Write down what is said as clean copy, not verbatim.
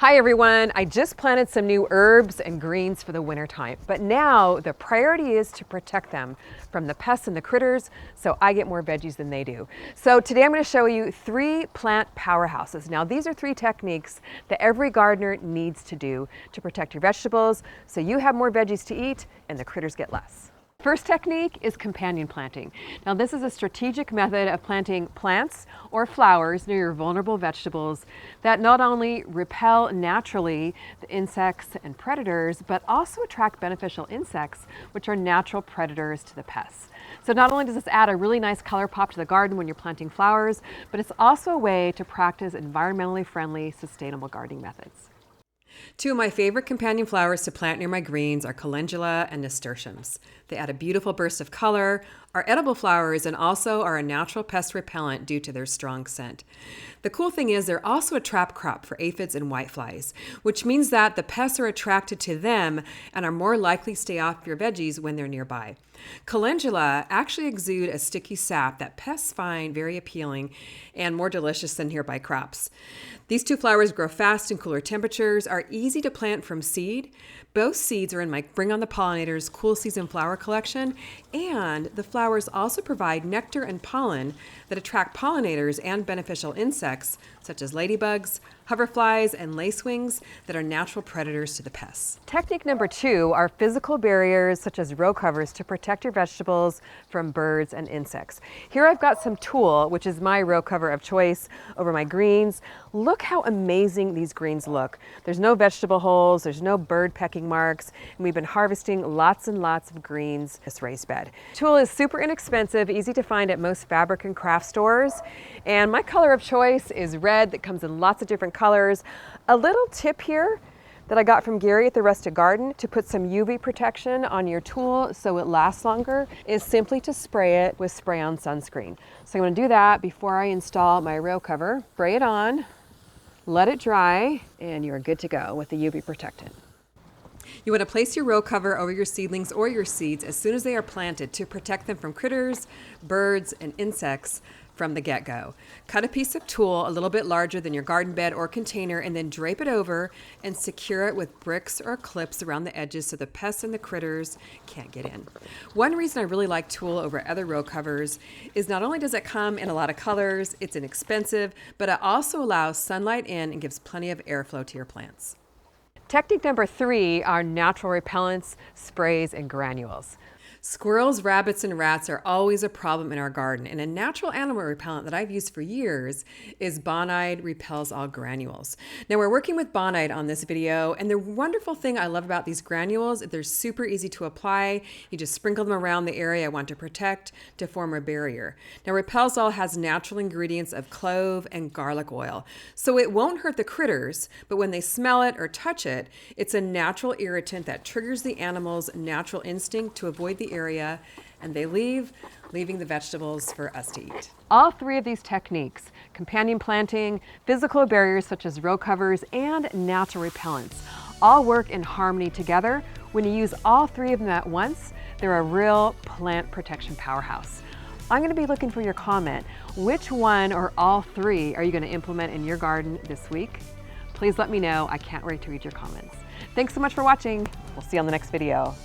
Hi everyone, I just planted some new herbs and greens for the winter time, but now the priority is to protect them from the pests and the critters so I get more veggies than they do. So today I'm going to show you 3 plant powerhouses. Now these are 3 techniques that every gardener needs to do to protect your vegetables so you have more veggies to eat and the critters get less. First technique is companion planting. Now this is a strategic method of planting plants or flowers near your vulnerable vegetables that not only repel naturally the insects and predators, but also attract beneficial insects, which are natural predators to the pests. So not only does this add a really nice color pop to the garden when you're planting flowers, but it's also a way to practice environmentally friendly, sustainable gardening methods. 2 of my favorite companion flowers to plant near my greens are calendula and nasturtiums. They add a beautiful burst of color, are edible flowers, and also are a natural pest repellent due to their strong scent. The cool thing is they're also a trap crop for aphids and whiteflies, which means that the pests are attracted to them and are more likely to stay off your veggies when they're nearby. Calendula actually exude a sticky sap that pests find very appealing and more delicious than nearby crops. These 2 flowers grow fast in cooler temperatures, are easy to plant from seed. Both seeds are in my Bring on the Pollinators Cool Season Flower Collection, and the flowers also provide nectar and pollen that attract pollinators and beneficial insects such as ladybugs, hoverflies, and lacewings that are natural predators to the pests. Technique number 2 are physical barriers such as row covers to protect your vegetables from birds and insects. Here I've got some tulle, which is my row cover of choice over my greens. Look how amazing these greens look. There's no vegetable holes, there's no bird pecking marks, and we've been harvesting lots and lots of greens this raised bed. Tulle is super inexpensive, easy to find at most fabric and craft stores, and my color of choice is red that comes in lots of different colors. A little tip here that I got from Gary at the Rustic Garden to put some UV protection on your tulle so it lasts longer is simply to spray it with spray-on sunscreen. So I'm going to do that before I install my row cover. Spray it on, let it dry, and you're good to go with the UV protectant. You want to place your row cover over your seedlings or your seeds as soon as they are planted to protect them from critters, birds, and insects from the get-go. Cut a piece of tulle a little bit larger than your garden bed or container and then drape it over and secure it with bricks or clips around the edges so the pests and the critters can't get in. One reason I really like tulle over other row covers is not only does it come in a lot of colors, it's inexpensive, but it also allows sunlight in and gives plenty of airflow to your plants. Technique number 3 are natural repellents, sprays, and granules. Squirrels, rabbits, and rats are always a problem in our garden, and a natural animal repellent that I've used for years is Bonide Repels All Granules. Now we're working with Bonide on this video, and the wonderful thing I love about these granules is they're super easy to apply. You just sprinkle them around the area I want to protect to form a barrier. Now Repels All has natural ingredients of clove and garlic oil, so it won't hurt the critters, but when they smell it or touch it, it's a natural irritant that triggers the animal's natural instinct to avoid the area, and they leaving the vegetables for us to eat. All 3 of these techniques, companion planting, physical barriers such as row covers, and natural repellents, all work in harmony together. When you use all 3 of them at once, they're a real plant protection powerhouse. I'm going to be looking for your comment. Which one or all 3 are you going to implement in your garden this week? Please let me know. I can't wait to read your comments. Thanks so much for watching. We'll see you on the next video.